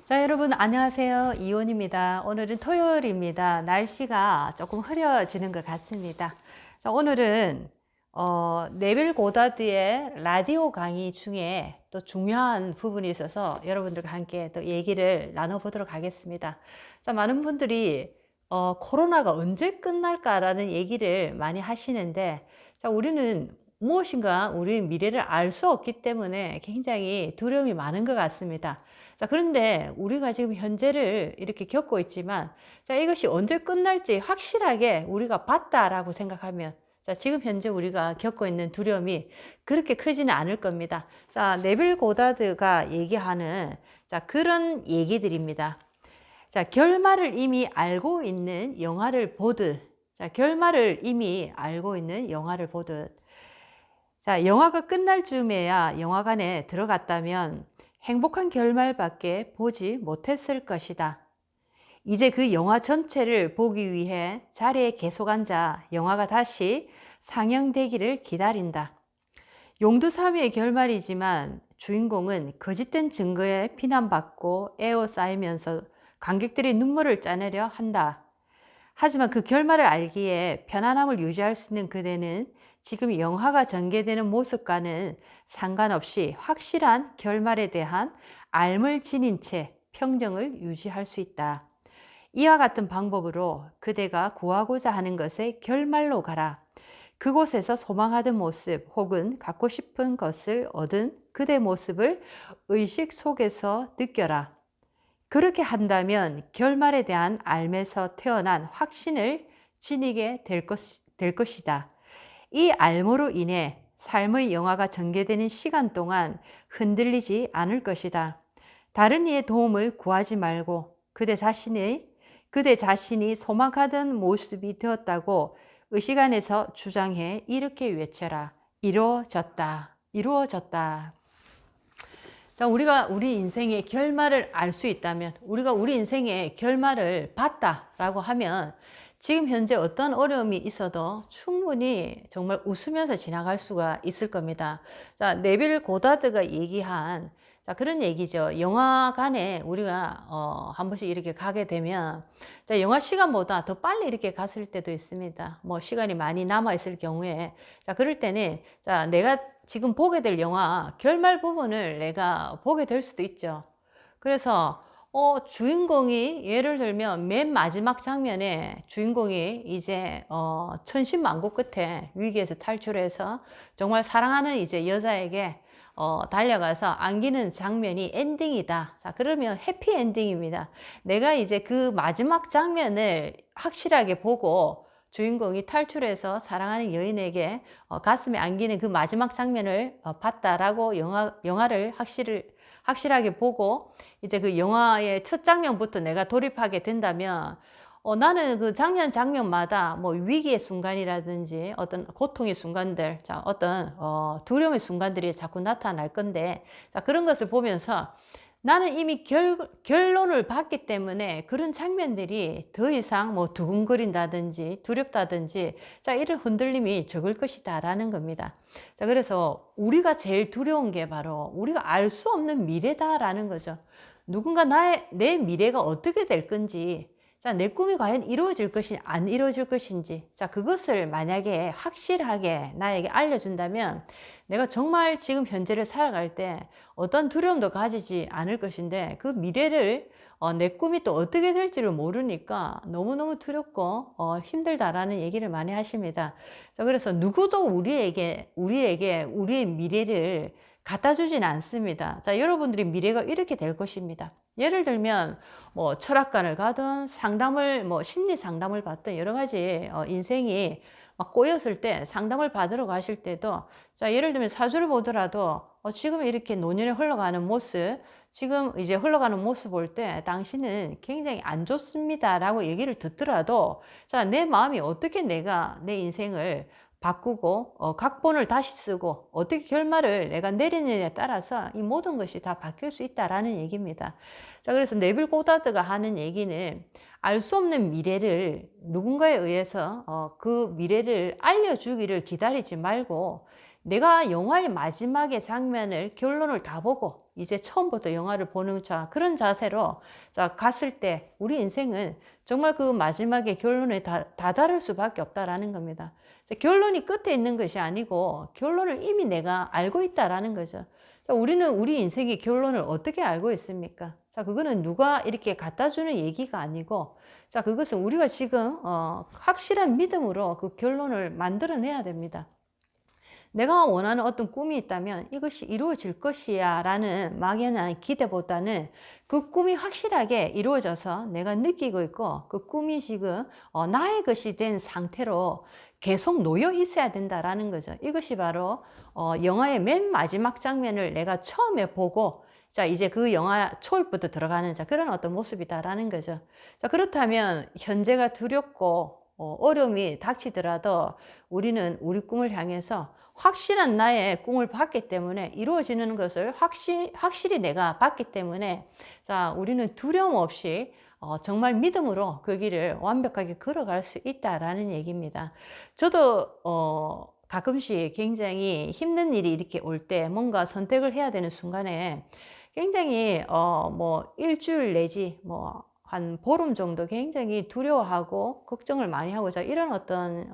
자, 여러분 안녕하세요. 이온입니다. 오늘은 토요일입니다. 날씨가 조금 흐려지는 것 같습니다. 자, 오늘은 네빌 고다드의 라디오 강의 중에 또 중요한 부분이 있어서 여러분들과 함께 또 얘기를 나눠보도록 하겠습니다. 자, 많은 분들이 코로나가 언제 끝날까라는 얘기를 많이 하시는데, 자, 우리는 무엇인가 우리 미래를 알 수 없기 때문에 굉장히 두려움이 많은 것 같습니다. 자, 그런데 우리가 지금 현재를 이렇게 겪고 있지만, 자, 이것이 언제 끝날지 확실하게 우리가 봤다라고 생각하면, 자, 지금 현재 우리가 겪고 있는 두려움이 그렇게 크지는 않을 겁니다. 자, 네빌 고다드가 얘기하는, 자, 그런 얘기들입니다. 자, 결말을 이미 알고 있는 영화를 보듯, 자, 결말을 이미 알고 있는 영화를 보듯, 자, 영화가 끝날 즈음에야 영화관에 들어갔다면 행복한 결말밖에 보지 못했을 것이다. 이제 그 영화 전체를 보기 위해 자리에 계속 앉아 영화가 다시 상영되기를 기다린다. 용두사미의 결말이지만 주인공은 거짓된 증거에 비난받고 에워싸이면서 관객들이 눈물을 짜내려 한다. 하지만 그 결말을 알기에 편안함을 유지할 수 있는 그대는 지금 영화가 전개되는 모습과는 상관없이 확실한 결말에 대한 알을 지닌 채 평정을 유지할 수 있다. 이와 같은 방법으로 그대가 구하고자 하는 것의 결말로 가라. 그곳에서 소망하던 모습 혹은 갖고 싶은 것을 얻은 그대 모습을 의식 속에서 느껴라. 그렇게 한다면 결말에 대한 알에서 태어난 확신을 지니게 될 것이다. 이 알므로 인해 삶의 영화가 전개되는 시간 동안 흔들리지 않을 것이다. 다른 이의 도움을 구하지 말고 그대 자신이 소망하던 모습이 되었다고 의식 안에서 주장해 이렇게 외쳐라. 이루어졌다. 이루어졌다. 자, 우리가 우리 인생의 결말을 알 수 있다면, 우리가 우리 인생의 결말을 봤다라고 하면 지금 현재 어떤 어려움이 있어도 충분히 정말 웃으면서 지나갈 수가 있을 겁니다. 자, 네빌 고다드가 얘기한, 자, 그런 얘기죠. 영화관에 우리가 한 번씩 이렇게 가게 되면, 자, 영화 시간보다 더 빨리 이렇게 갔을 때도 있습니다. 뭐 시간이 많이 남아 있을 경우에, 자, 그럴 때는, 자, 내가 지금 보게 될 영화 결말 부분을 내가 보게 될 수도 있죠. 그래서 주인공이 예를 들면 맨 마지막 장면에 주인공이 이제 천신만고 끝에 위기에서 탈출해서 정말 사랑하는 이제 여자에게 달려가서 안기는 장면이 엔딩이다. 자, 그러면 해피 엔딩입니다. 내가 이제 그 마지막 장면을 확실하게 보고 주인공이 탈출해서 사랑하는 여인에게 가슴에 안기는 그 마지막 장면을 봤다라고 영화를 확실하게 보고 이제 그 영화의 첫 장면부터 내가 돌입하게 된다면 나는 그 장면마다 뭐 위기의 순간이라든지 어떤 고통의 순간들, 자, 어떤 두려움의 순간들이 자꾸 나타날 건데, 자, 그런 것을 보면서 나는 이미 결론을 봤기 때문에 그런 장면들이 더 이상 뭐 두근거린다든지 두렵다든지, 자, 이런 흔들림이 적을 것이다 라는 겁니다. 자, 그래서 우리가 제일 두려운 게 바로 우리가 알 수 없는 미래다라는 거죠. 누군가 내 미래가 어떻게 될 건지, 자, 내 꿈이 과연 이루어질 것인지 안 이루어질 것인지, 자, 그것을 만약에 확실하게 나에게 알려준다면 내가 정말 지금 현재를 살아갈 때 어떤 두려움도 가지지 않을 것인데, 그 미래를 내 꿈이 또 어떻게 될지를 모르니까 너무너무 두렵고 힘들다라는 얘기를 많이 하십니다. 자, 그래서 누구도 우리에게 우리의 미래를 갖다 주진 않습니다. 자, 여러분들이 미래가 이렇게 될 것입니다. 예를 들면 뭐 철학관을 가든 심리 상담을 받든 여러 가지 인생이 막 꼬였을 때 상담을 받으러 가실 때도, 자, 예를 들면 사주를 보더라도 지금 이렇게 노년에 흘러가는 모습, 지금 이제 흘러가는 모습 볼 때 당신은 굉장히 안 좋습니다라고 얘기를 듣더라도, 자, 내 마음이 어떻게 내가 내 인생을 바꾸고 각본을 다시 쓰고 어떻게 결말을 내가 내리느냐에 따라서 이 모든 것이 다 바뀔 수 있다라는 얘기입니다. 자, 그래서 네빌 고다드가 하는 얘기는 알 수 없는 미래를 누군가에 의해서 그 미래를 알려주기를 기다리지 말고 내가 영화의 마지막의 장면을 결론을 다 보고 이제 처음부터 영화를 보는 그런 자세로 갔을 때 우리 인생은 정말 그 마지막에 결론에 다다를 수밖에 없다라는 겁니다. 결론이 끝에 있는 것이 아니고 결론을 이미 내가 알고 있다라는 거죠. 우리는 우리 인생의 결론을 어떻게 알고 있습니까? 그거는 누가 이렇게 갖다 주는 얘기가 아니고, 그것은 우리가 지금 확실한 믿음으로 그 결론을 만들어내야 됩니다. 내가 원하는 어떤 꿈이 있다면 이것이 이루어질 것이야 라는 막연한 기대보다는 그 꿈이 확실하게 이루어져서 내가 느끼고 있고 그 꿈이 지금 나의 것이 된 상태로 계속 놓여 있어야 된다라는 거죠. 이것이 바로 영화의 맨 마지막 장면을 내가 처음에 보고 이제 그 영화 초입부터 들어가는 그런 어떤 모습이다라는 거죠. 그렇다면 현재가 두렵고 어려움이 닥치더라도 우리는 우리 꿈을 향해서 확실한 나의 꿈을 봤기 때문에 이루어지는 것을 확실히 내가 봤기 때문에 우리는 두려움 없이 정말 믿음으로 그 길을 완벽하게 걸어갈 수 있다라는 얘기입니다. 저도 가끔씩 굉장히 힘든 일이 이렇게 올 때 뭔가 선택을 해야 되는 순간에 굉장히 뭐 일주일 내지 뭐 한 보름 정도 굉장히 두려워하고 걱정을 많이 하고 이런 어떤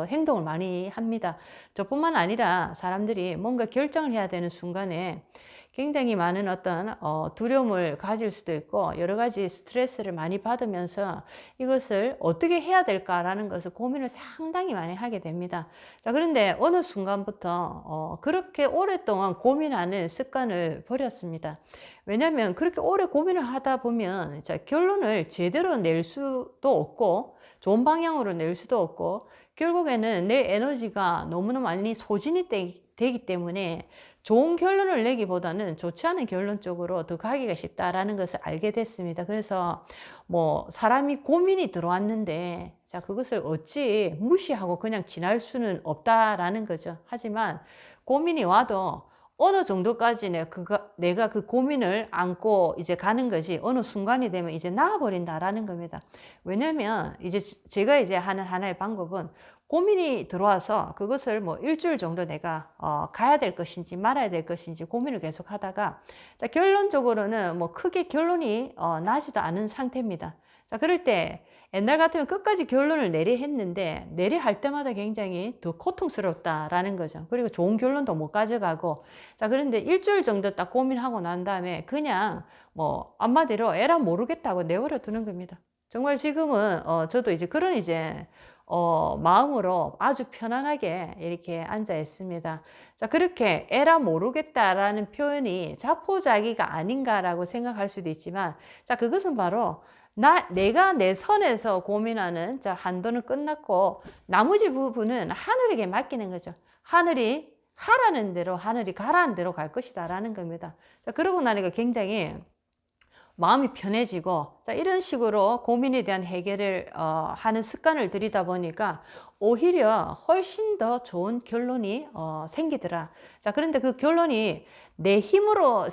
행동을 많이 합니다. 저뿐만 아니라 사람들이 뭔가 결정을 해야 되는 순간에 굉장히 많은 어떤 두려움을 가질 수도 있고 여러 가지 스트레스를 많이 받으면서 이것을 어떻게 해야 될까라는 것을 고민을 상당히 많이 하게 됩니다. 그런데 어느 순간부터 그렇게 오랫동안 고민하는 습관을 버렸습니다. 왜냐하면 그렇게 오래 고민을 하다 보면 결론을 제대로 낼 수도 없고 좋은 방향으로 낼 수도 없고 결국에는 내 에너지가 너무나 많이 소진이 되기 때문에 좋은 결론을 내기보다는 좋지 않은 결론 쪽으로 더 가기가 쉽다라는 것을 알게 됐습니다. 그래서 뭐 사람이 고민이 들어왔는데 그것을 어찌 무시하고 그냥 지날 수는 없다라는 거죠. 하지만 고민이 와도 어느 정도까지 내가 그 고민을 안고 이제 가는 것이 어느 순간이 되면 이제 나아버린다라는 겁니다. 왜냐면 이제 제가 이제 하는 하나의 방법은 고민이 들어와서 그것을 뭐 일주일 정도 내가 가야 될 것인지 말아야 될 것인지 고민을 계속 하다가 결론적으로는 뭐 크게 결론이 나지도 않은 상태입니다. 그럴 때 옛날 같으면 끝까지 결론을 내려 했는데 내려 할 때마다 굉장히 더 고통스럽다라는 거죠. 그리고 좋은 결론도 못 가져가고 그런데 일주일 정도 딱 고민하고 난 다음에 그냥 뭐 한마디로 에라 모르겠다고 내버려 두는 겁니다. 정말 지금은 저도 이제 그런 이제 마음으로 아주 편안하게 이렇게 앉아 있습니다. 그렇게 에라 모르겠다라는 표현이 자포자기가 아닌가라고 생각할 수도 있지만 그것은 바로 내가 내 선에서 고민하는 한도는 끝났고 나머지 부분은 하늘에게 맡기는 거죠. 하늘이 하라는 대로 하늘이 가라는 대로 갈 것이다 라는 겁니다. 그러고 나니까 굉장히 마음이 편해지고 이런 식으로 고민에 대한 해결을 하는 습관을 들이다 보니까 오히려 훨씬 더 좋은 결론이 생기더라. 그런데 그 결론이 내 힘으로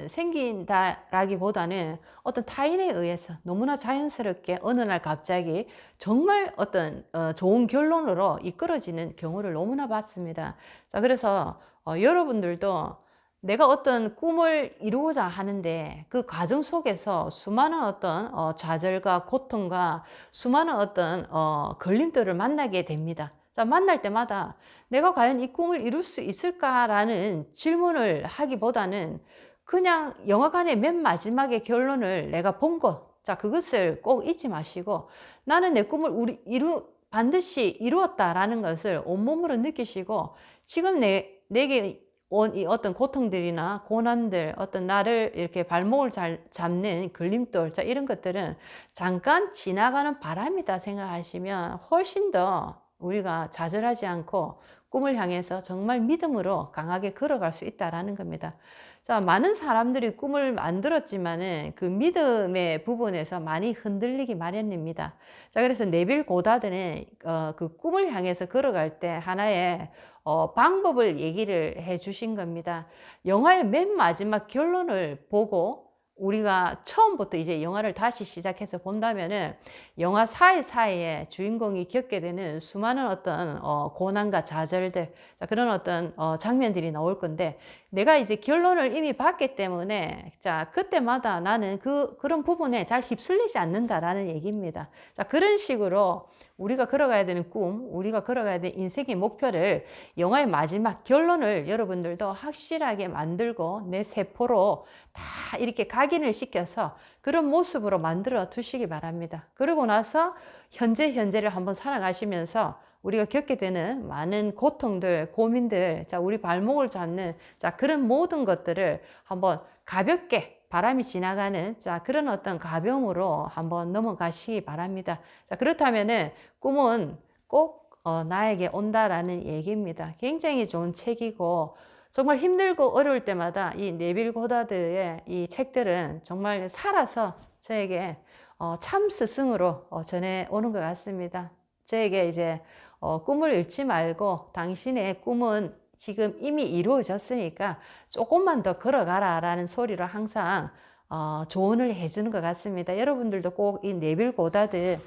생긴다라기보다는 어떤 타인에 의해서 너무나 자연스럽게 어느 날 갑자기 정말 어떤 좋은 결론으로 이끌어지는 경우를 너무나 봤습니다. 그래서 여러분들도 내가 어떤 꿈을 이루고자 하는데 그 과정 속에서 수많은 어떤 좌절과 고통과 수많은 어떤 걸림돌을 만나게 됩니다. 만날 때마다 내가 과연 이 꿈을 이룰 수 있을까라는 질문을 하기보다는 그냥 영화관의 맨 마지막에 결론을 내가 본 것, 그것을 꼭 잊지 마시고 나는 내 꿈을 반드시 이루었다라는 것을 온몸으로 느끼시고 지금 내게 이 어떤 고통들이나 고난들, 어떤 나를 이렇게 발목을 잡는 걸림돌, 이런 것들은 잠깐 지나가는 바람이다 생각하시면 훨씬 더 우리가 좌절하지 않고 꿈을 향해서 정말 믿음으로 강하게 걸어갈 수 있다라는 겁니다. 많은 사람들이 꿈을 만들었지만은 그 믿음의 부분에서 많이 흔들리기 마련입니다. 그래서 네빌 고다드는 그 꿈을 향해서 걸어갈 때 하나의 방법을 얘기를 해 주신 겁니다. 영화의 맨 마지막 결론을 보고 우리가 처음부터 이제 영화를 다시 시작해서 본다면은 영화 사이사이에 주인공이 겪게 되는 수많은 어떤 고난과 좌절들, 자, 그런 어떤 장면들이 나올 건데, 내가 이제 결론을 이미 봤기 때문에 자, 그때마다 나는 그런 부분에 잘 휩쓸리지 않는다라는 얘기입니다. 자, 그런 식으로 우리가 걸어가야 되는 꿈, 우리가 걸어가야 되는 인생의 목표를 영화의 마지막 결론을 여러분들도 확실하게 만들고 내 세포로 다 이렇게 각인을 시켜서 그런 모습으로 만들어 두시기 바랍니다. 그러고 나서 현재를 한번 살아가시면서 우리가 겪게 되는 많은 고통들, 고민들, 자, 우리 발목을 잡는 자, 그런 모든 것들을 한번 가볍게 바람이 지나가는 자, 그런 어떤 가벼움으로 한번 넘어가시기 바랍니다. 자, 그렇다면은 꿈은 꼭 나에게 온다라는 얘기입니다. 굉장히 좋은 책이고 정말 힘들고 어려울 때마다 이 네빌 고다드의 이 책들은 정말 살아서 저에게 참 스승으로 전해오는 것 같습니다. 저에게 이제 꿈을 잃지 말고 당신의 꿈은 지금 이미 이루어졌으니까 조금만 더 걸어가라 라는 소리로 항상 조언을 해주는 것 같습니다. 여러분들도 꼭 이 네빌 고다드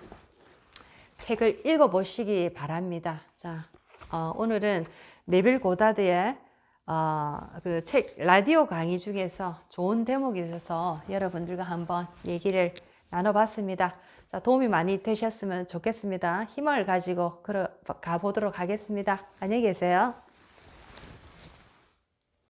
책을 읽어보시기 바랍니다. 자, 오늘은 네빌 고다드의 그 책 라디오 강의 중에서 좋은 대목이 있어서 여러분들과 한번 얘기를 나눠봤습니다. 자, 도움이 많이 되셨으면 좋겠습니다. 힘을 가지고 가보도록 하겠습니다. 안녕히 계세요.